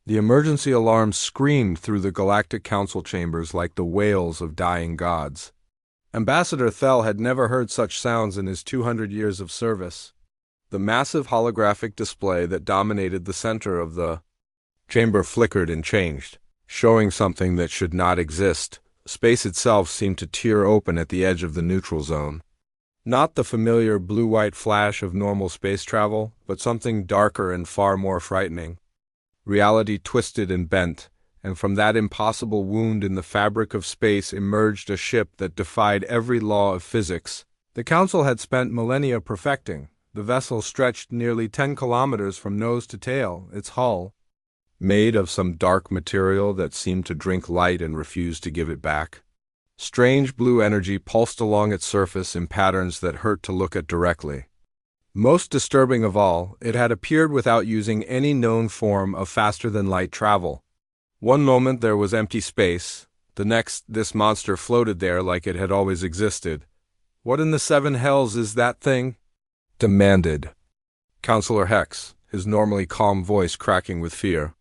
The emergency alarm screamed through the Galactic Council chambers like the wails of dying gods. Ambassador Thel had never heard such sounds in his 200 years of service. The massive holographic display that dominated the center of the chamber flickered and changed, showing something that should not exist. Space itself seemed to tear open at the edge of the neutral zone. Not the familiar blue-white flash of normal space travel, but something darker and far more frightening. Reality twisted and bent, and from that impossible wound in the fabric of space emerged a ship that defied every law of physics. The Council had spent millennia perfecting. The vessel stretched nearly 10 kilometers from nose to tail, its hull made of some dark material that seemed to drink light and refuse to give it back. Strange blue energy pulsed along its surface in patterns that hurt to look at directly. Most disturbing of all, it had appeared without using any known form of faster-than-light travel. One moment there was empty space, the next this monster floated there like it had always existed. "What in the seven hells is that thing?" demanded Counselor Hex, his normally calm voice cracking with fear.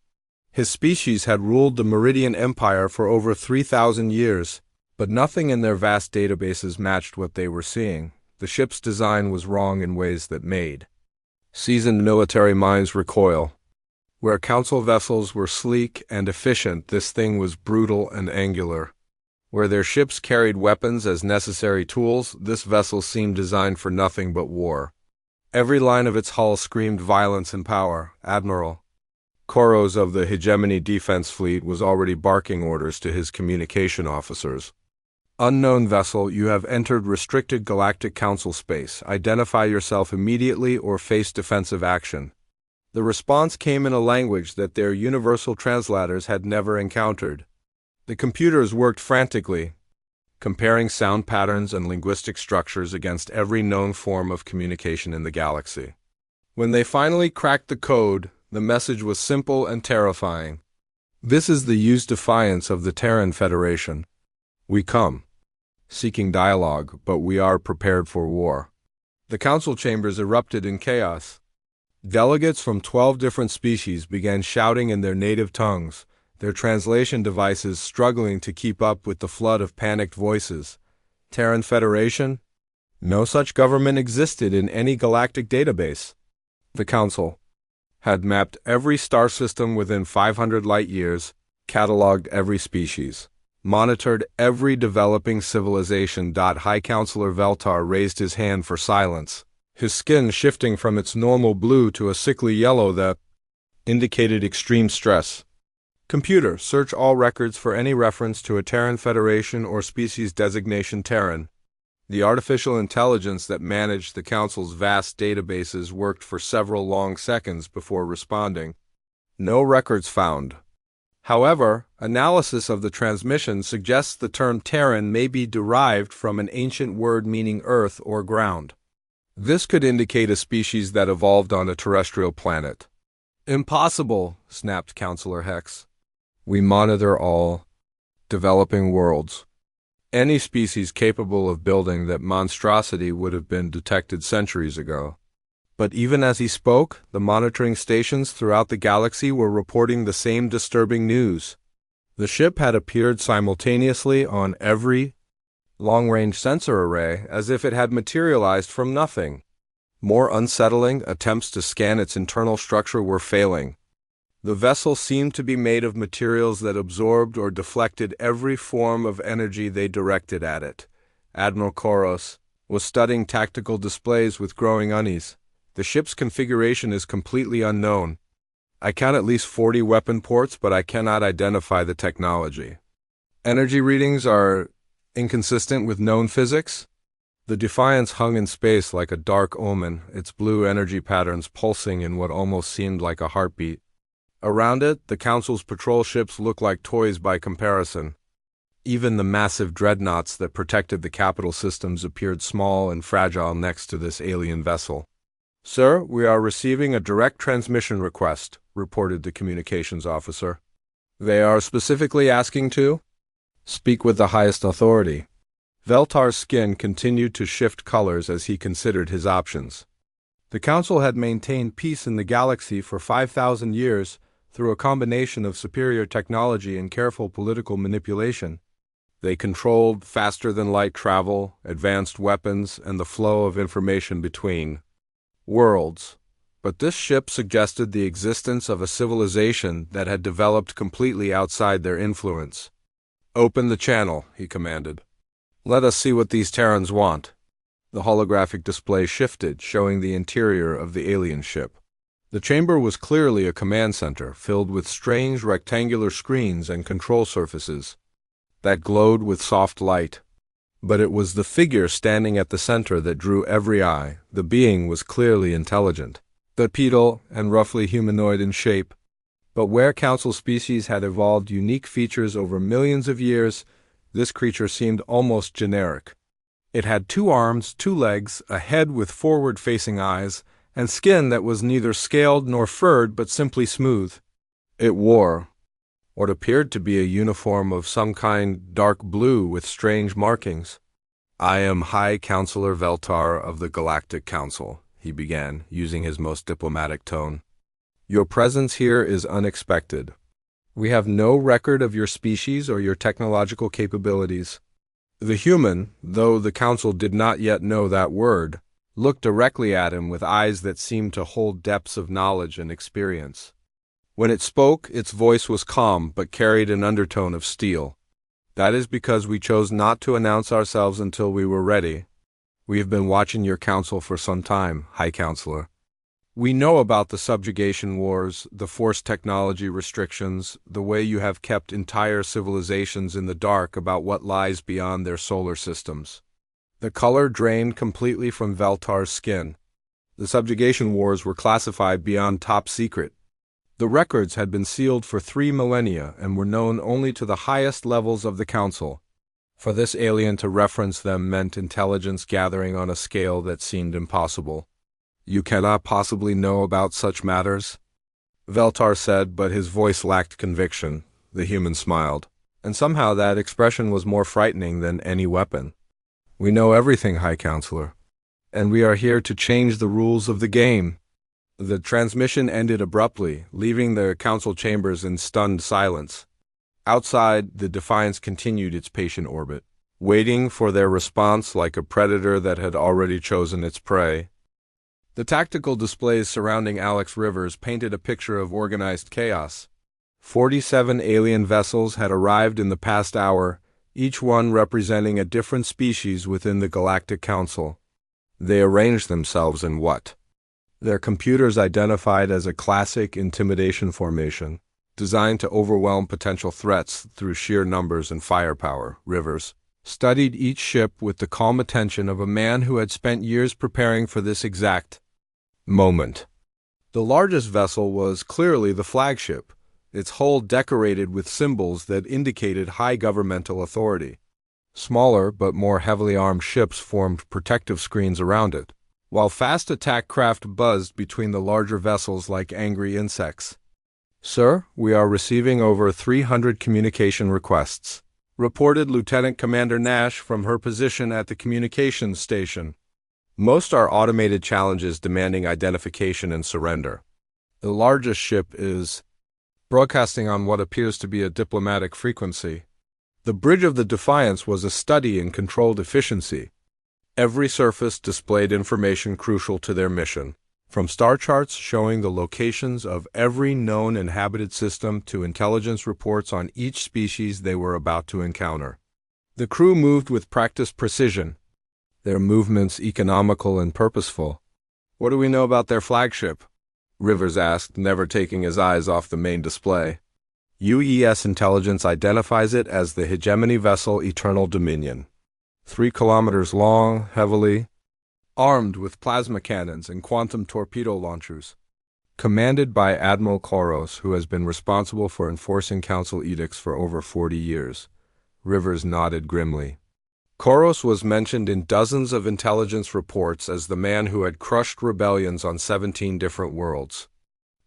His species had ruled the Meridian Empire for over 3,000 years, but nothing in their vast databases matched what they were seeing. The ship's design was wrong in ways that made seasoned military minds recoil. Where Council vessels were sleek and efficient, this thing was brutal and angular. Where their ships carried weapons as necessary tools, this vessel seemed designed for nothing but war. Every line of its hull screamed violence and power. Admiral Koros of the Hegemony Defense Fleet was already barking orders to his communication officers. "Unknown vessel, you have entered restricted Galactic Council space. Identify yourself immediately or face defensive action." The response came in a language that their universal translators had never encountered. The computers worked frantically, comparing sound patterns and linguistic structures against every known form of communication in the galaxy. When they finally cracked the code, the message was simple and terrifying. "This is the used defiance of the Terran Federation. We come, seeking dialogue, but we are prepared for war." The council chambers erupted in chaos. Delegates from 12 different species began shouting in their native tongues, their translation devices struggling to keep up with the flood of panicked voices. Terran Federation? No such government existed in any galactic database. The Council had mapped every star system within 500 light-years, cataloged every species, monitored every developing civilization. High Counselor Veltar raised his hand for silence, his skin shifting from its normal blue to a sickly yellow that indicated extreme stress. "Computer, search all records for any reference to a Terran Federation or species designation Terran." The artificial intelligence that managed the Council's vast databases worked for several long seconds before responding. "No records found." However, analysis of the transmission suggests the term Terran may be derived from an ancient word meaning earth or ground. This could indicate a species that evolved on a terrestrial planet. "Impossible," snapped Counselor Hex. "We monitor all developing worlds. Any species capable of building that monstrosity would have been detected centuries ago." But even as he spoke, the monitoring stations throughout the galaxy were reporting the same disturbing news. The ship had appeared simultaneously on every long-range sensor array, as if it had materialized from nothing. More unsettling, attempts to scan its internal structure were failing. The vessel seemed to be made of materials that absorbed or deflected every form of energy they directed at it. Admiral Koros was studying tactical displays with growing unease. "The ship's configuration is completely unknown. I count at least 40 weapon ports, but I cannot identify the technology. Energy readings are inconsistent with known physics." The Defiance hung in space like a dark omen, its blue energy patterns pulsing in what almost seemed like a heartbeat. Around it, the Council's patrol ships looked like toys by comparison. Even the massive dreadnoughts that protected the capital systems appeared small and fragile next to this alien vessel. "Sir, we are receiving a direct transmission request," reported the communications officer. "They are specifically asking to speak with the highest authority." Veltar's skin continued to shift colors as he considered his options. The Council had maintained peace in the galaxy for 5,000 years, through a combination of superior technology and careful political manipulation. They controlled faster-than-light travel, advanced weapons, and the flow of information between worlds. But this ship suggested the existence of a civilization that had developed completely outside their influence. "Open the channel," he commanded. "Let us see what these Terrans want." The holographic display shifted, showing the interior of the alien ship. The chamber was clearly a command center, filled with strange rectangular screens and control surfaces that glowed with soft light. But it was the figure standing at the center that drew every eye. The being was clearly intelligent, bipedal and roughly humanoid in shape. But where council species had evolved unique features over millions of years, this creature seemed almost generic. It had 2 arms, 2 legs, a head with forward-facing eyes, and skin that was neither scaled nor furred but simply smooth. It wore what appeared to be a uniform of some kind, dark blue with strange markings. "I am High Counselor Veltar of the Galactic Council," he began, using his most diplomatic tone. "Your presence here is unexpected. We have no record of your species or your technological capabilities." The human, though the council did not yet know that word, looked directly at him with eyes that seemed to hold depths of knowledge and experience. When it spoke, its voice was calm but carried an undertone of steel. "That is because we chose not to announce ourselves until we were ready. We have been watching your council for some time, High Counselor. We know about the subjugation wars, the forced technology restrictions, the way you have kept entire civilizations in the dark about what lies beyond their solar systems." The color drained completely from Veltar's skin. The subjugation wars were classified beyond top secret. The records had been sealed for 3 millennia and were known only to the highest levels of the council. For this alien to reference them meant intelligence gathering on a scale that seemed impossible. "You cannot possibly know about such matters," Veltar said, but his voice lacked conviction. The human smiled, and somehow that expression was more frightening than any weapon. "We know everything, High Counselor, and we are here to change the rules of the game." The transmission ended abruptly, leaving the council chambers in stunned silence. Outside, the Defiance continued its patient orbit, waiting for their response like a predator that had already chosen its prey. The tactical displays surrounding Alex Rivers painted a picture of organized chaos. 47 alien vessels had arrived in the past hour, each one representing a different species within the Galactic Council. They arranged themselves in what their computers identified as a classic intimidation formation, designed to overwhelm potential threats through sheer numbers and firepower. Rivers studied each ship with the calm attention of a man who had spent years preparing for this exact moment. The largest vessel was clearly the flagship, its hull decorated with symbols that indicated high governmental authority. Smaller but more heavily armed ships formed protective screens around it, while fast attack craft buzzed between the larger vessels like angry insects. "Sir, we are receiving over 300 communication requests," reported Lieutenant Commander Nash from her position at the communications station. "Most are automated challenges demanding identification and surrender. The largest ship is broadcasting on what appears to be a diplomatic frequency." The bridge of the Defiance was a study in controlled efficiency. Every surface displayed information crucial to their mission, from star charts showing the locations of every known inhabited system to intelligence reports on each species they were about to encounter. The crew moved with practiced precision, their movements economical and purposeful. "What do we know about their flagship?" Rivers asked, never taking his eyes off the main display. UES intelligence identifies it as the hegemony vessel Eternal Dominion. 3 kilometers long, heavily armed with plasma cannons and quantum torpedo launchers. Commanded by Admiral Koros, who has been responsible for enforcing council edicts for over 40 years. Rivers nodded grimly. Koros was mentioned in dozens of intelligence reports as the man who had crushed rebellions on 17 different worlds.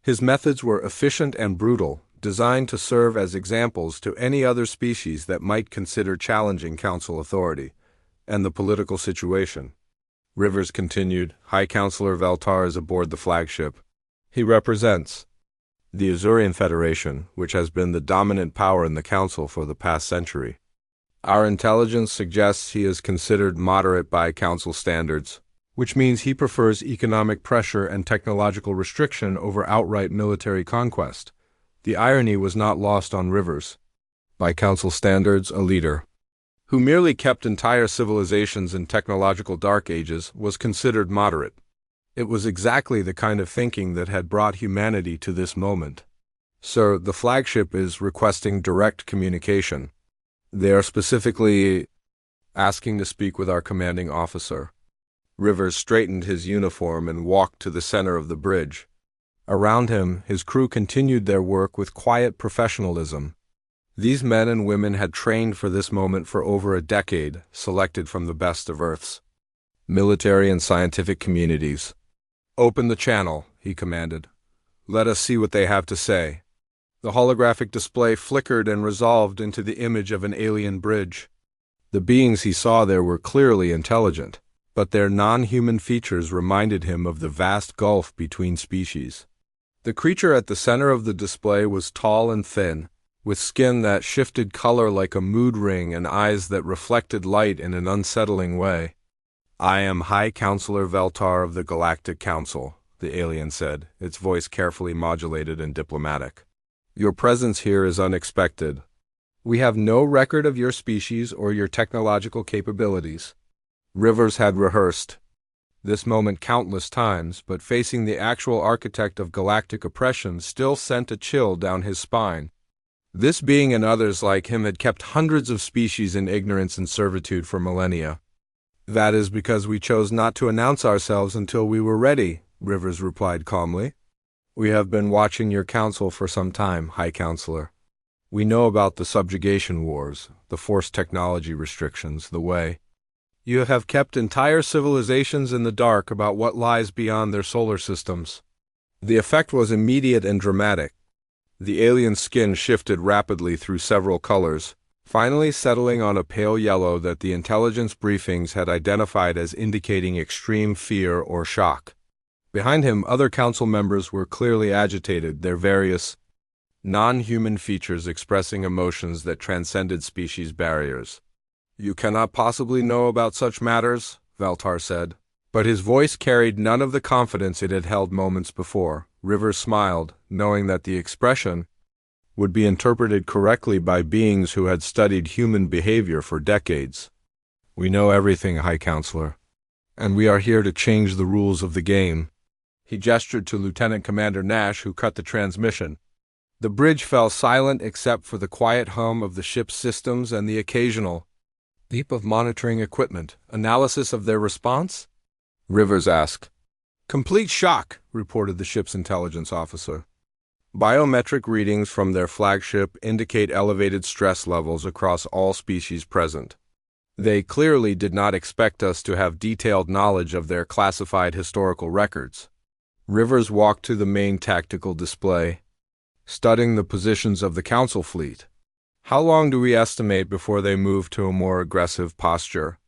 His methods were efficient and brutal, designed to serve as examples to any other species that might consider challenging council authority and the political situation. Rivers continued, "High Counselor Veltar is aboard the flagship. He represents the Azurian Federation, which has been the dominant power in the Council for the past century. Our intelligence suggests he is considered moderate by Council standards, which means he prefers economic pressure and technological restriction over outright military conquest. The irony was not lost on Rivers. By Council standards, a leader who merely kept entire civilizations in technological dark ages was considered moderate. It was exactly the kind of thinking that had brought humanity to this moment. Sir, the flagship is requesting direct communication. They are specifically asking to speak with our commanding officer. Rivers straightened his uniform and walked to the center of the bridge. Around him, his crew continued their work with quiet professionalism. These men and women had trained for this moment for over a decade, selected from the best of Earth's military and scientific communities. "Open the channel," he commanded. "Let us see what they have to say." The holographic display flickered and resolved into the image of an alien bridge. The beings he saw there were clearly intelligent, but their non-human features reminded him of the vast gulf between species. The creature at the center of the display was tall and thin, with skin that shifted color like a mood ring and eyes that reflected light in an unsettling way. "I am High Counselor Veltar of the Galactic Council," the alien said, its voice carefully modulated and diplomatic. "Your presence here is unexpected. We have no record of your species or your technological capabilities." Rivers had rehearsed this moment countless times, but facing the actual architect of galactic oppression still sent a chill down his spine. This being and others like him had kept hundreds of species in ignorance and servitude for millennia. "That is because we chose not to announce ourselves until we were ready," Rivers replied calmly. "We have been watching your council for some time, High Counselor. We know about the subjugation wars, the forced technology restrictions, the way you have kept entire civilizations in the dark about what lies beyond their solar systems." The effect was immediate and dramatic. The alien skin shifted rapidly through several colors, finally settling on a pale yellow that the intelligence briefings had identified as indicating extreme fear or shock. Behind him, other council members were clearly agitated, their various non-human features expressing emotions that transcended species barriers. "You cannot possibly know about such matters," Veltar said, but his voice carried none of the confidence it had held moments before. Rivers smiled, knowing that the expression would be interpreted correctly by beings who had studied human behavior for decades. "We know everything, High Counselor, and we are here to change the rules of the game." He gestured to Lieutenant Commander Nash, who cut the transmission. The bridge fell silent except for the quiet hum of the ship's systems and the occasional beep of monitoring equipment. "Analysis of their response?" Rivers asked. "Complete shock," reported the ship's intelligence officer. "Biometric readings from their flagship indicate elevated stress levels across all species present. They clearly did not expect us to have detailed knowledge of their classified historical records." Rivers walked to the main tactical display, studying the positions of the Council fleet. "How long do we estimate before they move to a more aggressive posture?"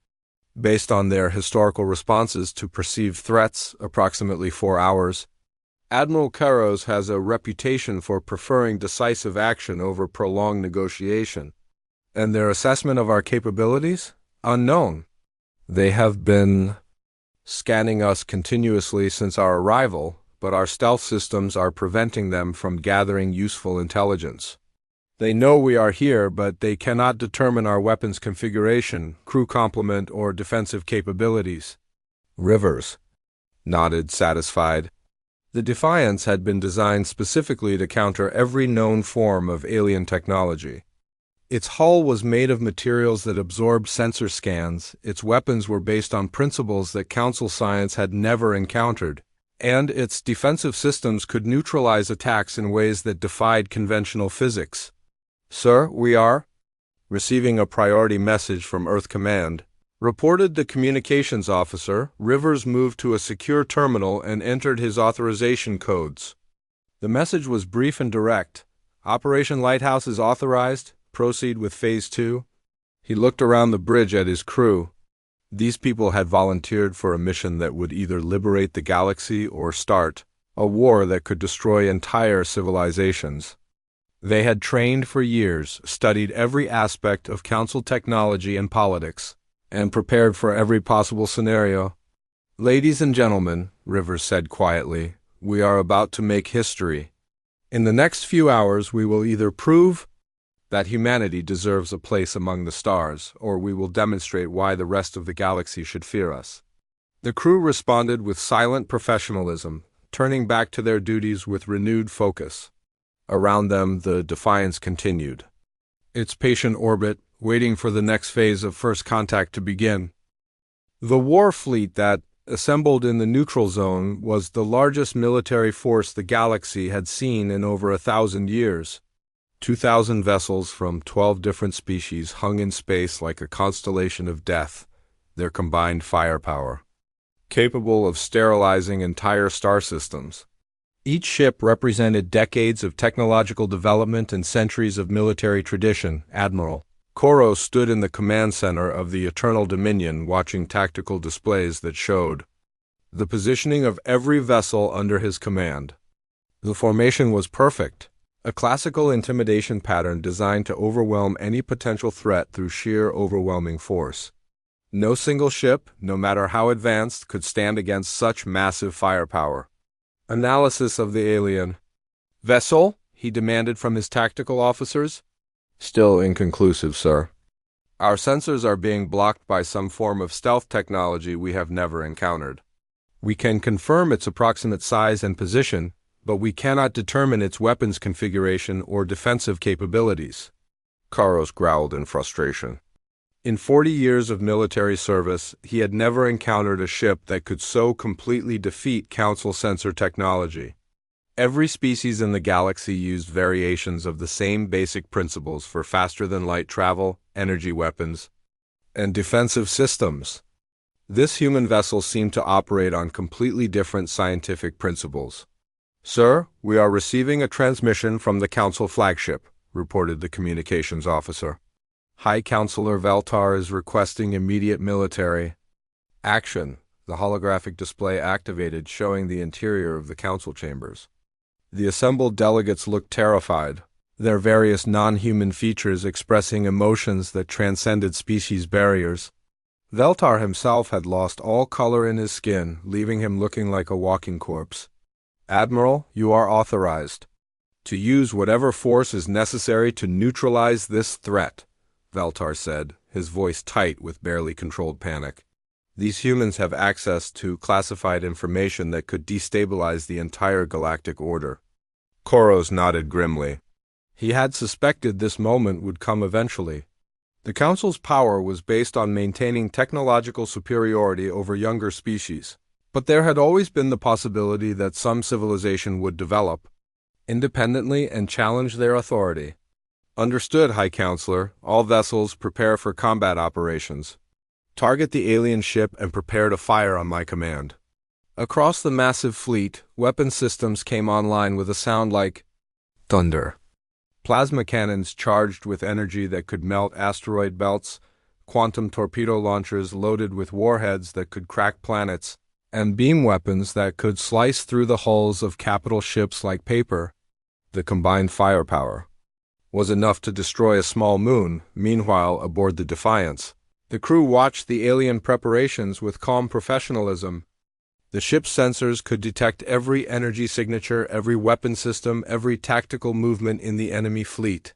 "Based on their historical responses to perceived threats, approximately 4 hours. Admiral Karos has a reputation for preferring decisive action over prolonged negotiation." "And their assessment of our capabilities?" "Unknown. They have been scanning us continuously since our arrival, but our stealth systems are preventing them from gathering useful intelligence. They know we are here, but they cannot determine our weapons configuration, crew complement, or defensive capabilities." Rivers nodded, satisfied. The Defiance had been designed specifically to counter every known form of alien technology. Its hull was made of materials that absorbed sensor scans, its weapons were based on principles that Council science had never encountered, and its defensive systems could neutralize attacks in ways that defied conventional physics. "Sir, we are receiving a priority message from Earth Command," reported the communications officer. Rivers moved to a secure terminal and entered his authorization codes. The message was brief and direct. "Operation Lighthouse is authorized. Proceed with Phase 2. He looked around the bridge at his crew. These people had volunteered for a mission that would either liberate the galaxy or start a war that could destroy entire civilizations. They had trained for years, studied every aspect of council technology and politics, and prepared for every possible scenario. "Ladies and gentlemen," Rivers said quietly, "we are about to make history. In the next few hours we will either prove that humanity deserves a place among the stars, or we will demonstrate why the rest of the galaxy should fear us." The crew responded with silent professionalism, turning back to their duties with renewed focus. Around them, the Defiance continued its patient orbit, waiting for the next phase of first contact to begin. The war fleet that assembled in the neutral zone was the largest military force the galaxy had seen in over 1,000 years. 2,000 vessels from 12 different species hung in space like a constellation of death, their combined firepower capable of sterilizing entire star systems. Each ship represented decades of technological development and centuries of military tradition. Admiral Koro stood in the command center of the Eternal Dominion, watching tactical displays that showed the positioning of every vessel under his command. The formation was perfect, a classical intimidation pattern designed to overwhelm any potential threat through sheer overwhelming force. No single ship, no matter how advanced, could stand against such massive firepower. Analysis of the alien vessel, he demanded from his tactical officers. "Still inconclusive, sir. Our sensors are being blocked by some form of stealth technology we have never encountered. We can confirm its approximate size and position, but we cannot determine its weapons configuration or defensive capabilities." Karos growled in frustration. In 40 years of military service, he had never encountered a ship that could so completely defeat Council sensor technology. Every species in the galaxy used variations of the same basic principles for faster-than-light travel, energy weapons, and defensive systems. This human vessel seemed to operate on completely different scientific principles. "Sir, we are receiving a transmission from the Council flagship," reported the communications officer. "High Counselor Veltar is requesting immediate military action." The holographic display activated, showing the interior of the council chambers. The assembled delegates looked terrified, their various non-human features expressing emotions that transcended species barriers. Veltar himself had lost all color in his skin, leaving him looking like a walking corpse. "Admiral, you are authorized to use whatever force is necessary to neutralize this threat," Veltar said, his voice tight with barely controlled panic. "These humans have access to classified information that could destabilize the entire galactic order." Koros nodded grimly. He had suspected this moment would come eventually. The Council's power was based on maintaining technological superiority over younger species, but there had always been the possibility that some civilization would develop independently and challenge their authority. "Understood, High Counselor. All vessels prepare for combat operations. Target the alien ship and prepare to fire on my command." Across the massive fleet, weapon systems came online with a sound like thunder. Plasma cannons charged with energy that could melt asteroid belts, quantum torpedo launchers loaded with warheads that could crack planets, and beam weapons that could slice through the hulls of capital ships like paper. The combined firepower was enough to destroy a small moon. Meanwhile, aboard the Defiance, the crew watched the alien preparations with calm professionalism. The ship's sensors could detect every energy signature, every weapon system, every tactical movement in the enemy fleet.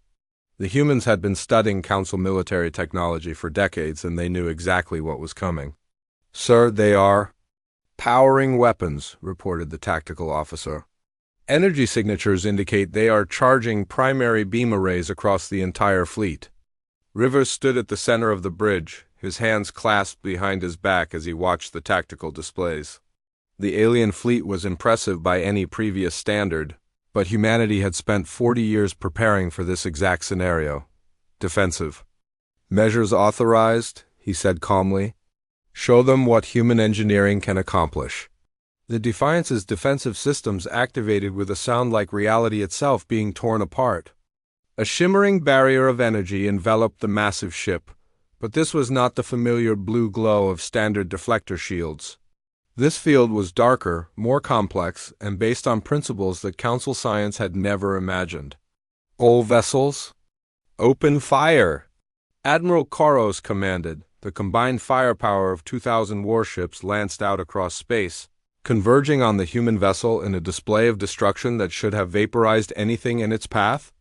The humans had been studying Council military technology for decades, and they knew exactly what was coming. "Sir, they are powering weapons," reported the tactical officer. "Energy signatures indicate they are charging primary beam arrays across the entire fleet." Rivers stood at the center of the bridge, his hands clasped behind his back as he watched the tactical displays. The alien fleet was impressive by any previous standard, but humanity had spent 40 years preparing for this exact scenario. "Defensive measures authorized," he said calmly. "Show them what human engineering can accomplish." The Defiance's defensive systems activated with a sound like reality itself being torn apart. A shimmering barrier of energy enveloped the massive ship, but this was not the familiar blue glow of standard deflector shields. This field was darker, more complex, and based on principles that Council science had never imagined. All vessels, open fire! Admiral Koros commanded. The combined firepower of 2,000 warships lanced out across space, converging on the human vessel in a display of destruction that should have vaporized anything in its path.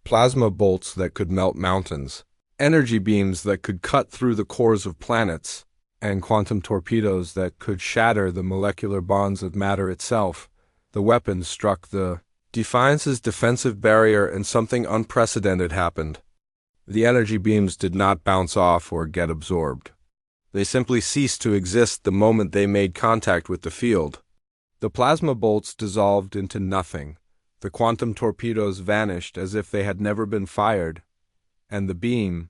Plasma bolts that could melt mountains, energy beams that could cut through the cores of planets, and quantum torpedoes that could shatter the molecular bonds of matter itself. The weapons struck the Defiance's defensive barrier, and something unprecedented happened. The energy beams did not bounce off or get absorbed. They simply ceased to exist the moment they made contact with the field. The plasma bolts dissolved into nothing. The quantum torpedoes vanished as if they had never been fired. And the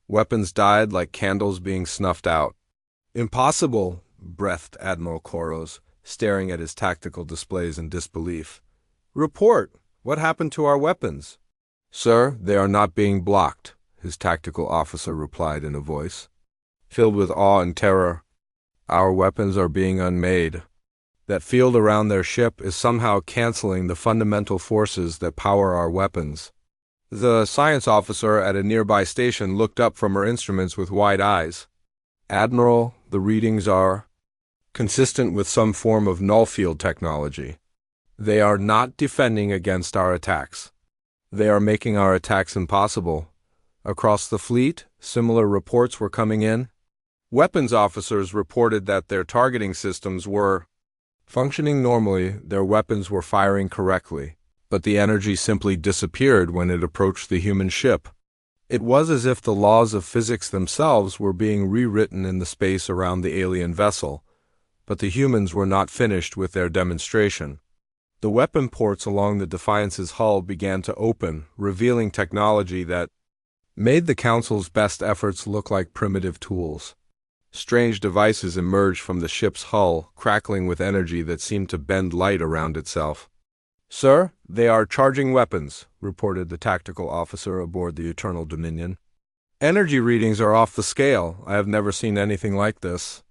weapons died like candles being snuffed out. Impossible, breathed Admiral Koros, staring at his tactical displays in disbelief. Report! What happened to our weapons? Sir, they are not being blocked, his tactical officer replied in a voice filled with awe and terror. Our weapons are being unmade. That field around their ship is somehow canceling the fundamental forces that power our weapons. The science officer at a nearby station looked up from her instruments with wide eyes. Admiral, the readings are consistent with some form of null field technology. They are not defending against our attacks. They are making our attacks impossible. Across the fleet, similar reports were coming in. Weapons officers reported that their targeting systems were functioning normally, their weapons were firing correctly, but the energy simply disappeared when it approached the human ship. It was as if the laws of physics themselves were being rewritten in the space around the alien vessel, but the humans were not finished with their demonstration. The weapon ports along the Defiance's hull began to open, revealing technology that made the Council's best efforts look like primitive tools. Strange devices emerged from the ship's hull, crackling with energy that seemed to bend light around itself. Sir, they are charging weapons, reported the tactical officer aboard the Eternal Dominion. Energy readings are off the scale. I have never seen anything like this.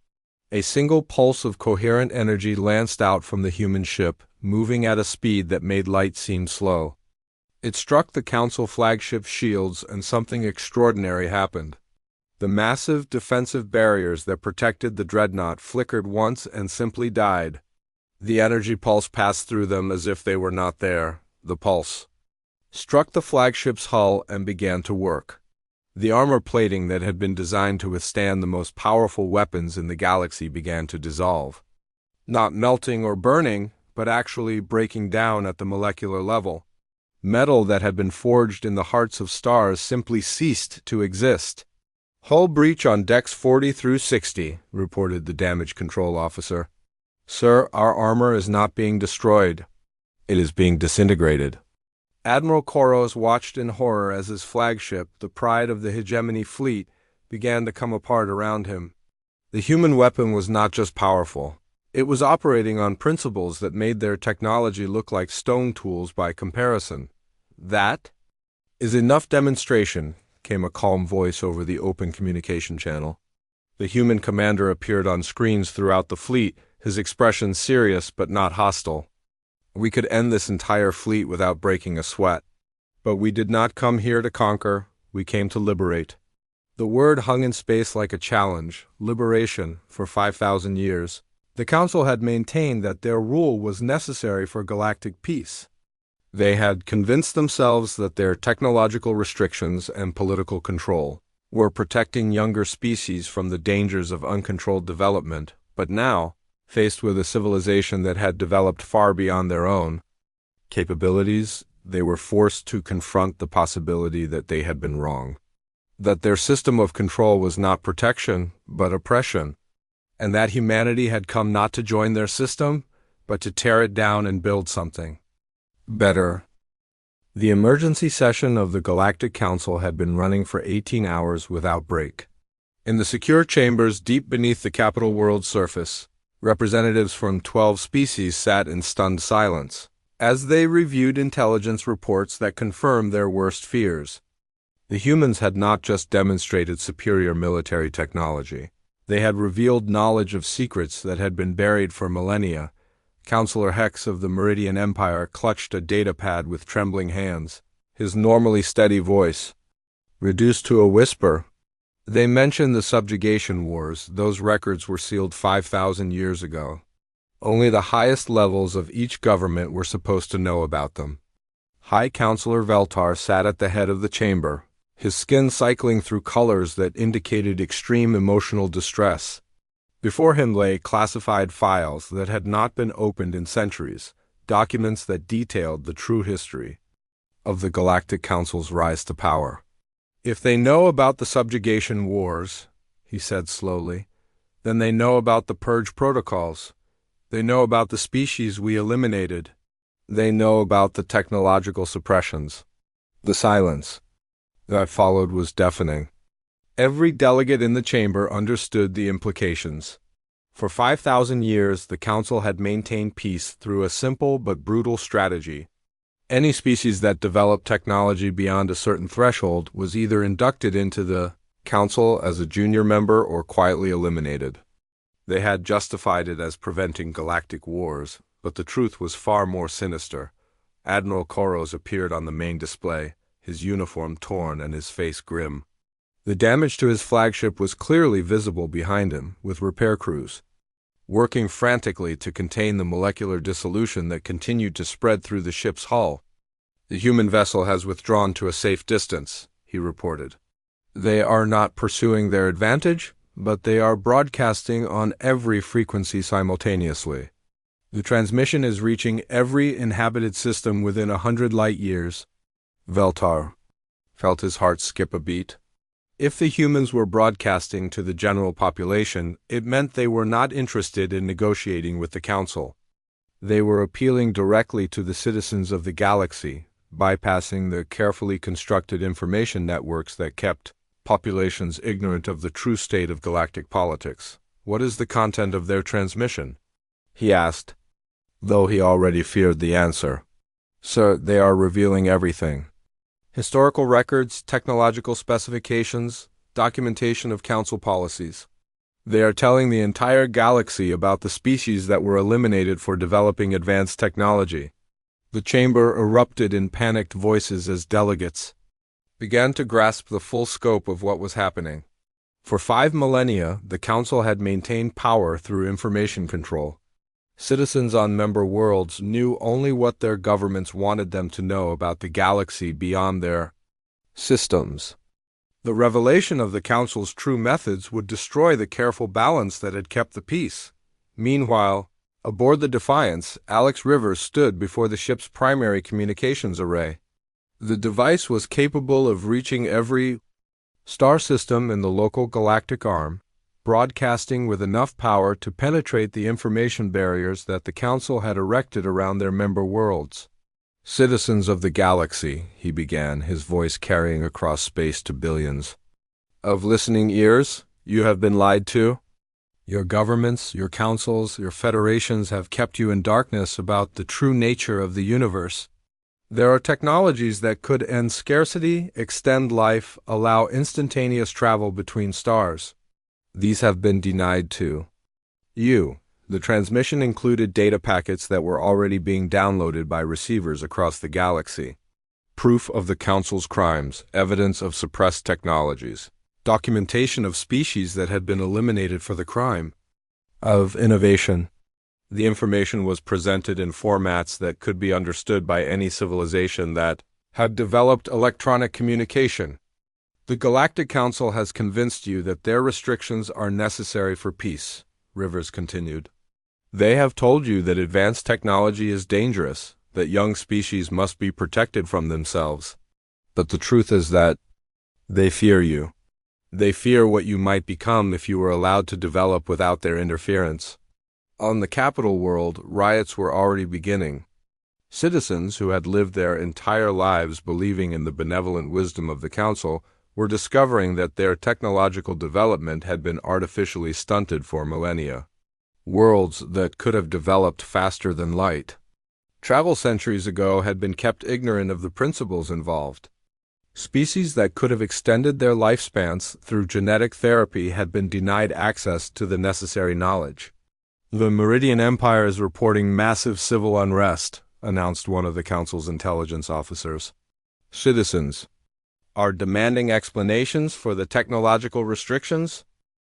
A single pulse of coherent energy lanced out from the human ship, moving at a speed that made light seem slow. It struck the Council flagship's shields, and something extraordinary happened. The massive defensive barriers that protected the dreadnought flickered once and simply died. The energy pulse passed through them as if they were not there. The pulse struck the flagship's hull and began to work. The armor plating that had been designed to withstand the most powerful weapons in the galaxy began to dissolve. Not melting or burning, but actually breaking down at the molecular level. Metal that had been forged in the hearts of stars simply ceased to exist. Hull breach on decks 40 through 60, reported the damage control officer. Sir, our armor is not being destroyed. It is being disintegrated. Admiral Koros watched in horror as his flagship, the pride of the hegemony fleet, began to come apart around him. The human weapon was not just powerful. It was operating on principles that made their technology look like stone tools by comparison. That is enough demonstration, came a calm voice over the open communication channel. The human commander appeared on screens throughout the fleet, his expression serious but not hostile. We could end this entire fleet without breaking a sweat. But we did not come here to conquer, we came to liberate. The word hung in space like a challenge, liberation, for 5,000 years. The Council had maintained that their rule was necessary for galactic peace. They had convinced themselves that their technological restrictions and political control were protecting younger species from the dangers of uncontrolled development, but now, faced with a civilization that had developed far beyond their own capabilities, they were forced to confront the possibility that they had been wrong. That their system of control was not protection, but oppression, and that humanity had come not to join their system, but to tear it down and build something better. The emergency session of the Galactic Council had been running for 18 hours without break. In the secure chambers deep beneath the capital world's surface, representatives from 12 species sat in stunned silence, as they reviewed intelligence reports that confirmed their worst fears. The humans had not just demonstrated superior military technology. They had revealed knowledge of secrets that had been buried for millennia. Counselor Hex of the Meridian Empire clutched a datapad with trembling hands, his normally steady voice reduced to a whisper. They mentioned the subjugation wars. Those records were sealed 5,000 years ago. Only the highest levels of each government were supposed to know about them. High Counselor Veltar sat at the head of the chamber, his skin cycling through colors that indicated extreme emotional distress. Before him lay classified files that had not been opened in centuries, documents that detailed the true history of the Galactic Council's rise to power. If they know about the subjugation wars, he said slowly, then they know about the purge protocols. They know about the species we eliminated. They know about the technological suppressions. The silence that followed was deafening. Every delegate in the chamber understood the implications. For 5,000 years, the Council had maintained peace through a simple but brutal strategy. Any species that developed technology beyond a certain threshold was either inducted into the Council as a junior member or quietly eliminated. They had justified it as preventing galactic wars, but the truth was far more sinister. Admiral Koros appeared on the main display, his uniform torn and his face grim. The damage to his flagship was clearly visible behind him, with repair crews working frantically to contain the molecular dissolution that continued to spread through the ship's hull. The human vessel has withdrawn to a safe distance, he reported. They are not pursuing their advantage, but they are broadcasting on every frequency simultaneously. The transmission is reaching every inhabited system within 100 light years. Veltar felt his heart skip a beat. If the humans were broadcasting to the general population, it meant they were not interested in negotiating with the Council. They were appealing directly to the citizens of the galaxy, bypassing the carefully constructed information networks that kept populations ignorant of the true state of galactic politics. What is the content of their transmission? He asked, though he already feared the answer. Sir, they are revealing everything. Historical records, technological specifications, documentation of Council policies. They are telling the entire galaxy about the species that were eliminated for developing advanced technology. The chamber erupted in panicked voices as delegates began to grasp the full scope of what was happening. For 5 millennia, the Council had maintained power through information control. Citizens on member worlds knew only what their governments wanted them to know about the galaxy beyond their systems. The revelation of the Council's true methods would destroy the careful balance that had kept the peace. Meanwhile, aboard the Defiance, Alex Rivers stood before the ship's primary communications array. The device was capable of reaching every star system in the local galactic arm, broadcasting with enough power to penetrate the information barriers that the Council had erected around their member worlds. Citizens of the galaxy, he began, his voice carrying across space to billions of listening ears, you have been lied to. Your governments, your councils, your federations have kept you in darkness about the true nature of the universe. There are technologies that could end scarcity, extend life, allow instantaneous travel between stars. These have been denied to you. The transmission included data packets that were already being downloaded by receivers across the galaxy. Proof of the Council's crimes, evidence of suppressed technologies, documentation of species that had been eliminated for the crime of innovation. The information was presented in formats that could be understood by any civilization that had developed electronic communication. The Galactic Council has convinced you that their restrictions are necessary for peace, Rivers continued. They have told you that advanced technology is dangerous, that young species must be protected from themselves. But the truth is that they fear you. They fear what you might become if you were allowed to develop without their interference. On the capital world, riots were already beginning. Citizens who had lived their entire lives believing in the benevolent wisdom of the Council were discovering that their technological development had been artificially stunted for millennia. Worlds that could have developed faster than light. Travel centuries ago had been kept ignorant of the principles involved. Species that could have extended their lifespans through genetic therapy had been denied access to the necessary knowledge. The Meridian Empire is reporting massive civil unrest, announced one of the Council's intelligence officers. Citizens are demanding explanations for the technological restrictions.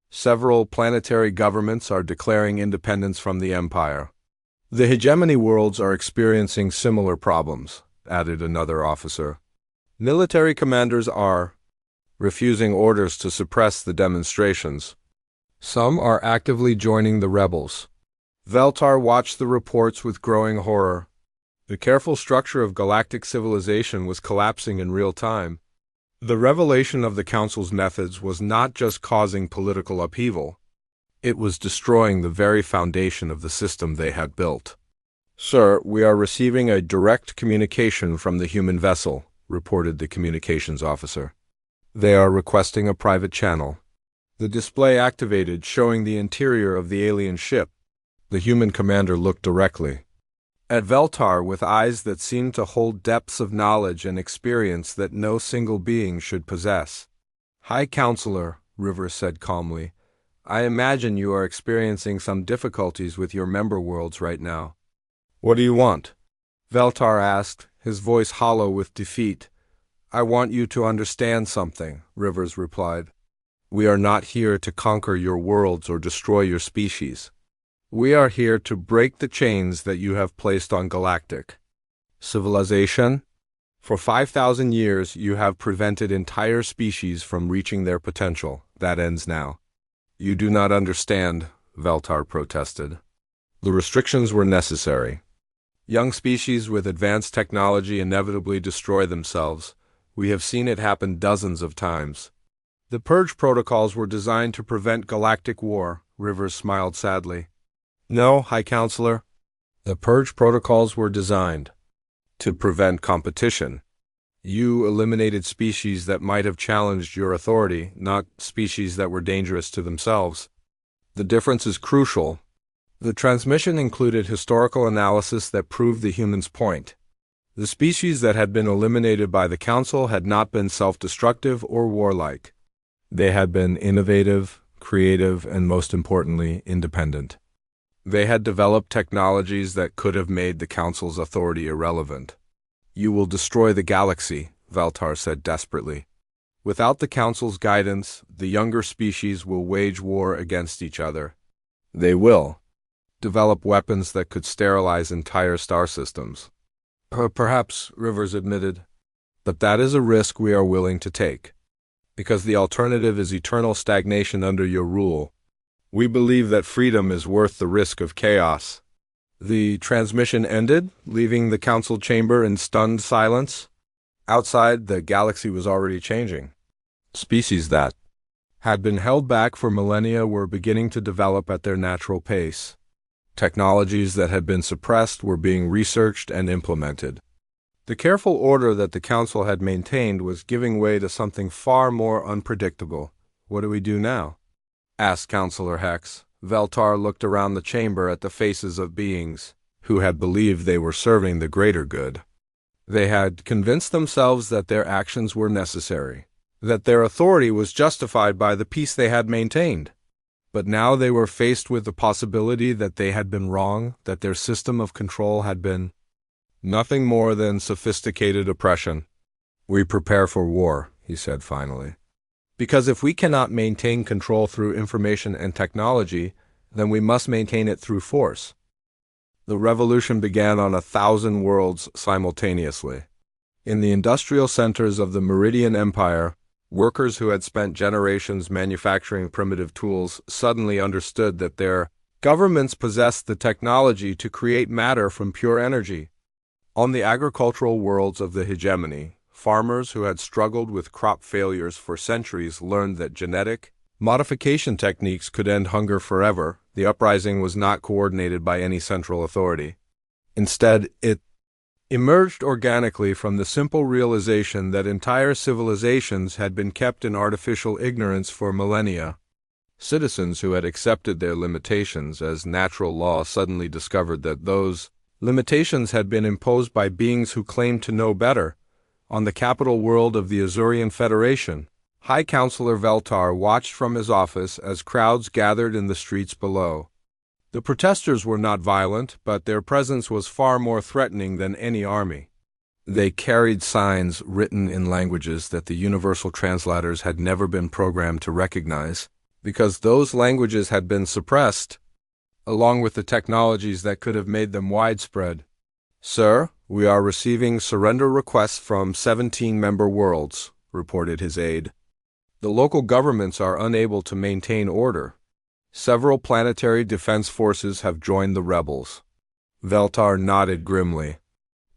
Several planetary governments are declaring independence from the Empire. The hegemony worlds are experiencing similar problems, added another officer. Military commanders are refusing orders to suppress the demonstrations. Some are actively joining the rebels. Veltar watched the reports with growing horror. The careful structure of galactic civilization was collapsing in real time. The revelation of the Council's methods was not just causing political upheaval. It was destroying the very foundation of the system they had built. "Sir, we are receiving a direct communication from the human vessel," reported the communications officer. "They are requesting a private channel." The display activated, showing the interior of the alien ship. The human commander looked directly at Veltar with eyes that seemed to hold depths of knowledge and experience that no single being should possess. "High Counselor," Rivers said calmly, "I imagine you are experiencing some difficulties with your member worlds right now." "What do you want?" Veltar asked, his voice hollow with defeat. "I want you to understand something," Rivers replied. "We are not here to conquer your worlds or destroy your species. We are here to break the chains that you have placed on galactic civilization. For 5,000 years, you have prevented entire species from reaching their potential. That ends now." "You do not understand," Veltar protested. "The restrictions were necessary. Young species with advanced technology inevitably destroy themselves. We have seen it happen dozens of times. The purge protocols were designed to prevent galactic war," Rivers smiled sadly. "No, High Counselor. The purge protocols were designed to prevent competition. You eliminated species that might have challenged your authority, not species that were dangerous to themselves. The difference is crucial. The transmission included historical analysis that proved the human's point. The species that had been eliminated by the Council had not been self-destructive or warlike. They had been innovative, creative, and most importantly, independent. They had developed technologies that could have made the Council's authority irrelevant. You will destroy the galaxy, Veltar said desperately. Without the Council's guidance, the younger species will wage war against each other. They will develop weapons that could sterilize entire star systems. Perhaps, Rivers admitted, but that is a risk we are willing to take. Because the alternative is eternal stagnation under your rule. We believe that freedom is worth the risk of chaos. The transmission ended, leaving the Council chamber in stunned silence. Outside, the galaxy was already changing. Species that had been held back for millennia were beginning to develop at their natural pace. Technologies that had been suppressed were being researched and implemented. The careful order that the Council had maintained was giving way to something far more unpredictable. "What do we do now?" asked Counselor Hex. Veltar looked around the chamber at the faces of beings who had believed they were serving the greater good. They had convinced themselves that their actions were necessary, that their authority was justified by the peace they had maintained. But now they were faced with the possibility that they had been wrong, that their system of control had been nothing more than sophisticated oppression. "We prepare for war," he said finally. "Because if we cannot maintain control through information and technology, then we must maintain it through force." The revolution began on 1,000 worlds simultaneously. In the industrial centers of the Meridian Empire, workers who had spent generations manufacturing primitive tools suddenly understood that their governments possessed the technology to create matter from pure energy. On the agricultural worlds of the hegemony, farmers who had struggled with crop failures for centuries learned that genetic modification techniques could end hunger forever. The uprising was not coordinated by any central authority. Instead, it emerged organically from the simple realization that entire civilizations had been kept in artificial ignorance for millennia. Citizens who had accepted their limitations as natural law suddenly discovered that those limitations had been imposed by beings who claimed to know better. On the capital world of the Azurian Federation, High Counselor Veltar watched from his office as crowds gathered in the streets below. The protesters were not violent, but their presence was far more threatening than any army. They carried signs written in languages that the universal translators had never been programmed to recognize, because those languages had been suppressed, along with the technologies that could have made them widespread. "Sir, we are receiving surrender requests from 17 member worlds," reported his aide. "The local governments are unable to maintain order. Several planetary defense forces have joined the rebels." Veltar nodded grimly.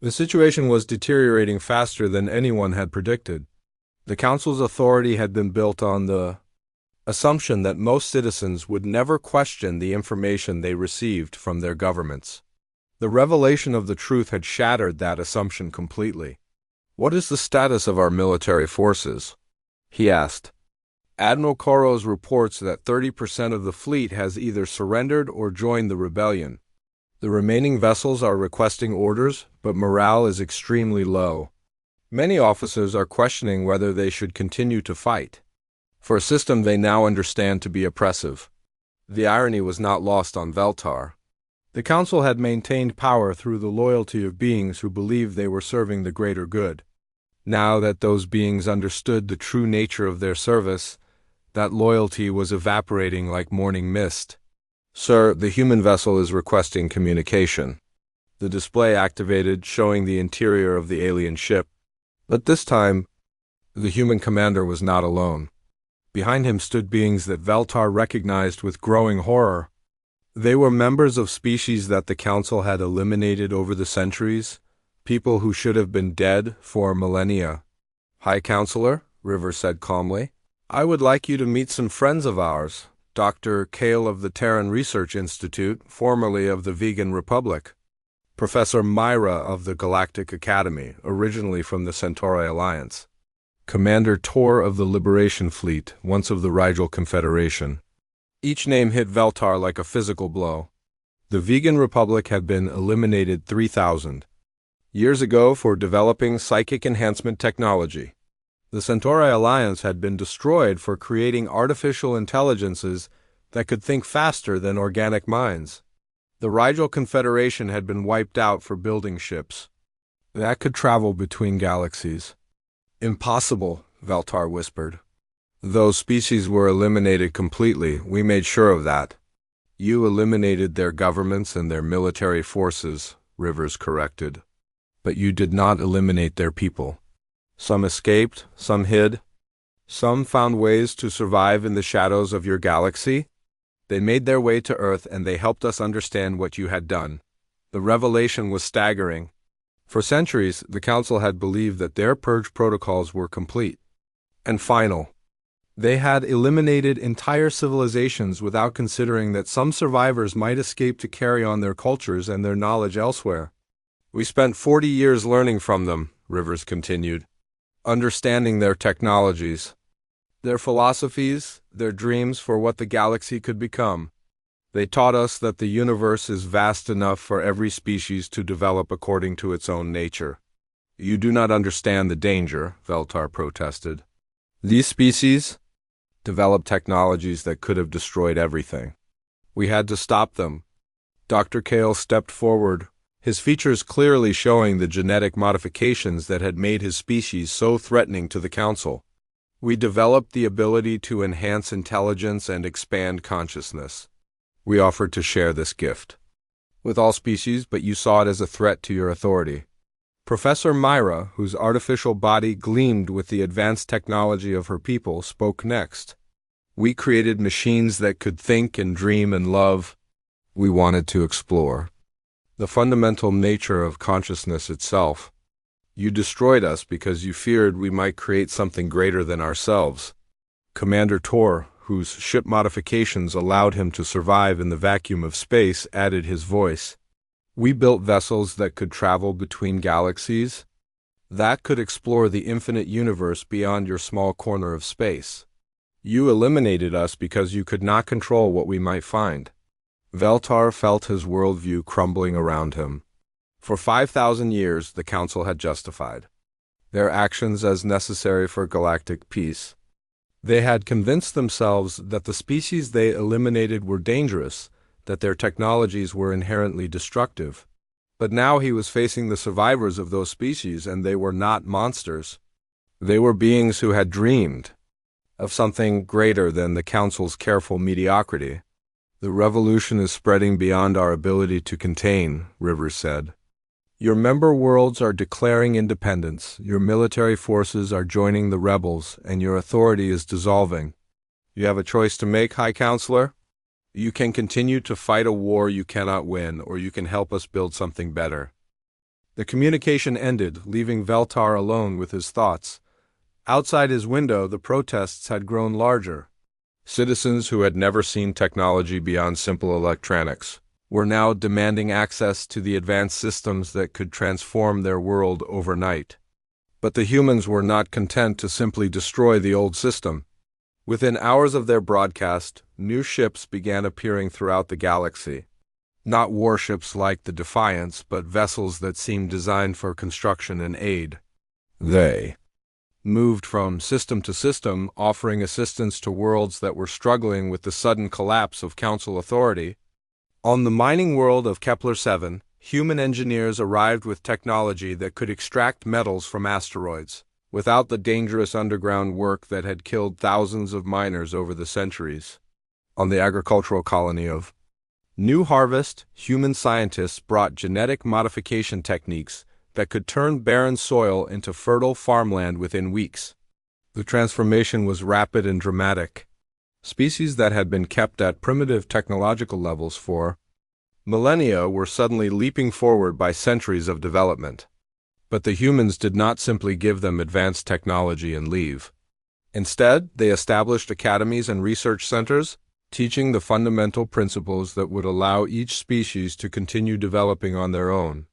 The situation was deteriorating faster than anyone had predicted. The Council's authority had been built on the assumption that most citizens would never question the information they received from their governments. The revelation of the truth had shattered that assumption completely. "What is the status of our military forces?" he asked. "Admiral Koros reports that 30% of the fleet has either surrendered or joined the rebellion. The remaining vessels are requesting orders, but morale is extremely low. Many officers are questioning whether they should continue to fight, for a system they now understand to be oppressive." The irony was not lost on Veltar. The Council had maintained power through the loyalty of beings who believed they were serving the greater good. Now that those beings understood the true nature of their service, that loyalty was evaporating like morning mist. "Sir, the human vessel is requesting communication." The display activated, showing the interior of the alien ship. But this time, the human commander was not alone. Behind him stood beings that Veltar recognized with growing horror. They were members of species that the Council had eliminated over the centuries, people who should have been dead for millennia. "High Counselor," River said calmly, "I would like you to meet some friends of ours. Dr. Kale of the Terran Research Institute, formerly of the Vegan Republic. Professor Myra of the Galactic Academy, originally from the Centauri Alliance. Commander Tor of the Liberation Fleet, once of the Rigel Confederation." Each name hit Veltar like a physical blow. The Vegan Republic had been eliminated 3,000 years ago for developing psychic enhancement technology. The Centauri Alliance had been destroyed for creating artificial intelligences that could think faster than organic minds. The Rigel Confederation had been wiped out for building ships that could travel between galaxies. "Impossible," Veltar whispered. "Those species were eliminated completely. We made sure of that." "You eliminated their governments and their military forces," Rivers corrected. "But you did not eliminate their people. Some escaped, some hid. Some found ways to survive in the shadows of your galaxy. They made their way to Earth and they helped us understand what you had done." The revelation was staggering. For centuries, the Council had believed that their purge protocols were complete and final. They had eliminated entire civilizations without considering that some survivors might escape to carry on their cultures and their knowledge elsewhere. "We spent 40 years learning from them," Rivers continued, "understanding their technologies, their philosophies, their dreams for what the galaxy could become. They taught us that the universe is vast enough for every species to develop according to its own nature." "You do not understand the danger," Veltar protested. "These species developed technologies that could have destroyed everything. We had to stop them." Dr. Kale stepped forward, his features clearly showing the genetic modifications that had made his species so threatening to the Council. "We developed the ability to enhance intelligence and expand consciousness. We offered to share this gift with all species, but you saw it as a threat to your authority." Professor Myra, whose artificial body gleamed with the advanced technology of her people, spoke next. "We created machines that could think and dream and love. We wanted to explore the fundamental nature of consciousness itself. You destroyed us because you feared we might create something greater than ourselves." Commander Tor, whose ship modifications allowed him to survive in the vacuum of space, added his voice. "We built vessels that could travel between galaxies, that could explore the infinite universe beyond your small corner of space. You eliminated us because you could not control what we might find." Veltar felt his worldview crumbling around him. For 5,000 years, the Council had justified their actions as necessary for galactic peace. They had convinced themselves that the species they eliminated were dangerous, that their technologies were inherently destructive. But now he was facing the survivors of those species, and they were not monsters. They were beings who had dreamed of something greater than the Council's careful mediocrity. "The revolution is spreading beyond our ability to contain," Rivers said. "Your member worlds are declaring independence, your military forces are joining the rebels, and your authority is dissolving. You have a choice to make, High Counselor. You can continue to fight a war you cannot win, or you can help us build something better." The communication ended, leaving Veltar alone with his thoughts. Outside his window, the protests had grown larger. Citizens who had never seen technology beyond simple electronics were now demanding access to the advanced systems that could transform their world overnight. But the humans were not content to simply destroy the old system. Within hours of their broadcast, new ships began appearing throughout the galaxy. Not warships like the Defiance, but vessels that seemed designed for construction and aid. They moved from system to system, offering assistance to worlds that were struggling with the sudden collapse of Council authority. On the mining world of Kepler-7, human engineers arrived with technology that could extract metals from asteroids, without the dangerous underground work that had killed thousands of miners over the centuries. On the agricultural colony of New Harvest, human scientists brought genetic modification techniques that could turn barren soil into fertile farmland within weeks. The transformation was rapid and dramatic. Species that had been kept at primitive technological levels for millennia were suddenly leaping forward by centuries of development. But the humans did not simply give them advanced technology and leave. Instead, they established academies and research centers, teaching the fundamental principles that would allow each species to continue developing on their own.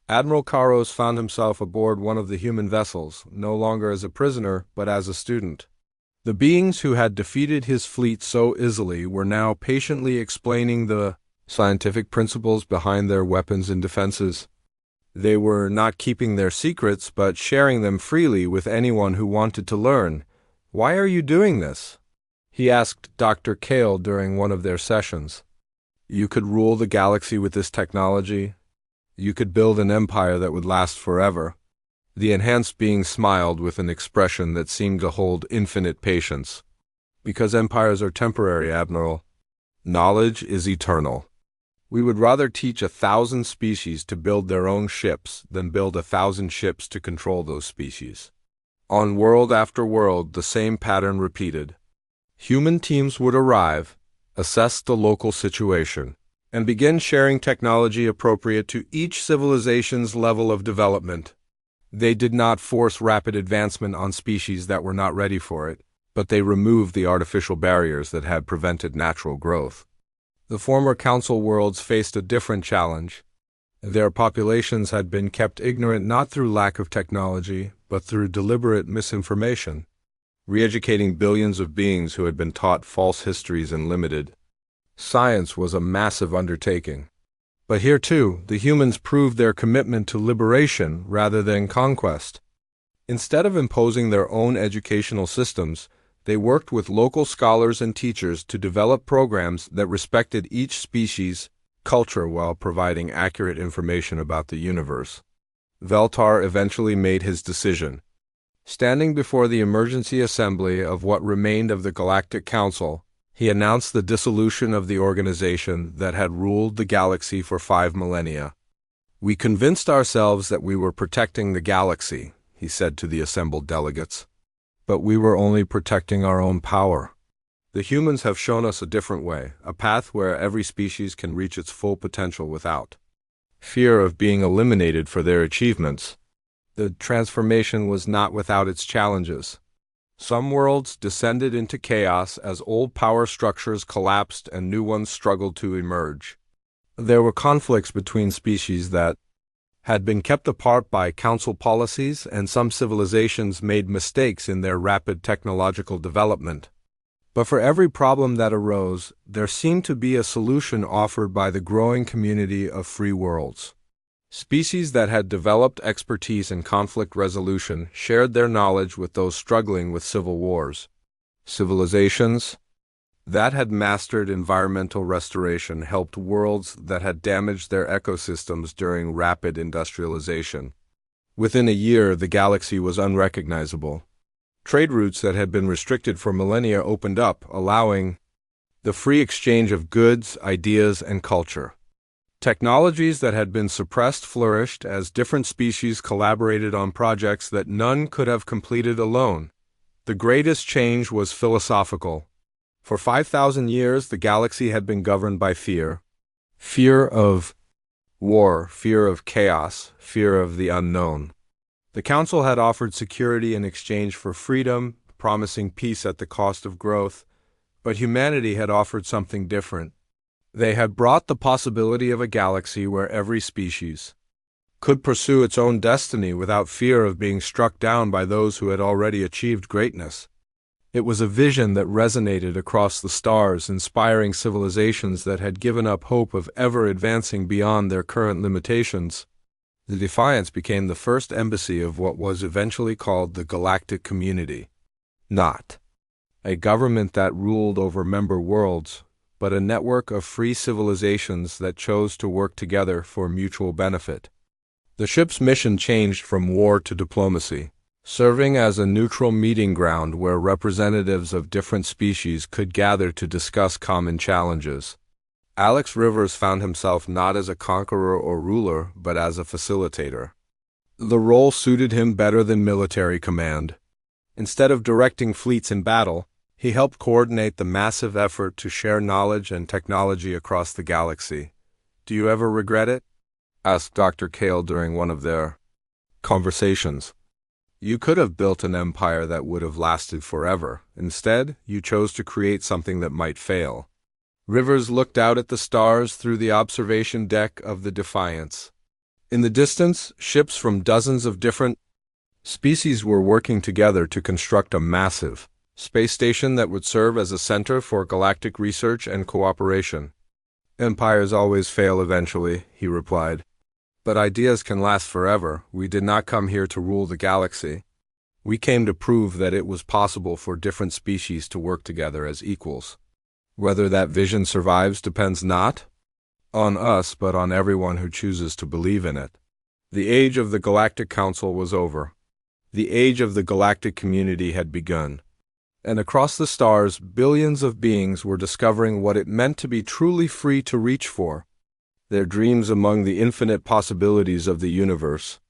Admiral Karos found himself aboard one of the human vessels, no longer as a prisoner, but as a student. The beings who had defeated his fleet so easily were now patiently explaining the scientific principles behind their weapons and defenses. They were not keeping their secrets, but sharing them freely with anyone who wanted to learn. "Why are you doing this?" he asked Dr. Kale during one of their sessions. "You could rule the galaxy with this technology. You could build an empire that would last forever." The enhanced being smiled with an expression that seemed to hold infinite patience. "Because empires are temporary, Admiral. Knowledge is eternal. We would rather teach 1,000 species to build their own ships than build 1,000 ships to control those species." On world after world, the same pattern repeated. Human teams would arrive, assess the local situation, and begin sharing technology appropriate to each civilization's level of development. They did not force rapid advancement on species that were not ready for it, but they removed the artificial barriers that had prevented natural growth. The former Council worlds faced a different challenge. Their populations had been kept ignorant not through lack of technology, but through deliberate misinformation, re-educating billions of beings who had been taught false histories and limited. Science was a massive undertaking. But here too, the humans proved their commitment to liberation rather than conquest. Instead of imposing their own educational systems, they worked with local scholars and teachers to develop programs that respected each species' culture while providing accurate information about the universe. Veltar eventually made his decision. Standing before the emergency assembly of what remained of the Galactic Council, he announced the dissolution of the organization that had ruled the galaxy for 5 millennia. "We convinced ourselves that we were protecting the galaxy," he said to the assembled delegates. "But we were only protecting our own power. The humans have shown us a different way, a path where every species can reach its full potential without fear of being eliminated for their achievements." The transformation was not without its challenges. Some worlds descended into chaos as old power structures collapsed and new ones struggled to emerge. There were conflicts between species that had been kept apart by Council policies, and some civilizations made mistakes in their rapid technological development. But for every problem that arose, there seemed to be a solution offered by the growing community of free worlds. Species that had developed expertise in conflict resolution shared their knowledge with those struggling with civil wars. Civilizations that had mastered environmental restoration helped worlds that had damaged their ecosystems during rapid industrialization. Within a year, the galaxy was unrecognizable. Trade routes that had been restricted for millennia opened up, allowing the free exchange of goods, ideas, and culture. Technologies that had been suppressed flourished as different species collaborated on projects that none could have completed alone. The greatest change was philosophical. For 5,000 years, the galaxy had been governed by fear. Fear of war, fear of chaos, fear of the unknown. The Council had offered security in exchange for freedom, promising peace at the cost of growth, but humanity had offered something different. They had brought the possibility of a galaxy where every species could pursue its own destiny without fear of being struck down by those who had already achieved greatness. It was a vision that resonated across the stars, inspiring civilizations that had given up hope of ever advancing beyond their current limitations. The Defiance became the first embassy of what was eventually called the Galactic Community. Not a government that ruled over member worlds, but a network of free civilizations that chose to work together for mutual benefit. The ship's mission changed from war to diplomacy, serving as a neutral meeting ground where representatives of different species could gather to discuss common challenges. Alex Rivers found himself not as a conqueror or ruler, but as a facilitator. The role suited him better than military command. Instead of directing fleets in battle, he helped coordinate the massive effort to share knowledge and technology across the galaxy. "Do you ever regret it?" asked Dr. Kale during one of their conversations. "You could have built an empire that would have lasted forever. Instead, you chose to create something that might fail." Rivers looked out at the stars through the observation deck of the Defiance. In the distance, ships from dozens of different species were working together to construct a massive space station that would serve as a center for galactic research and cooperation. "Empires always fail eventually," he replied. "But ideas can last forever. We did not come here to rule the galaxy. We came to prove that it was possible for different species to work together as equals. Whether that vision survives depends not on us, but on everyone who chooses to believe in it." The age of the Galactic Council was over. The age of the galactic community had begun. And across the stars, billions of beings were discovering what it meant to be truly free to reach for their dreams among the infinite possibilities of the universe.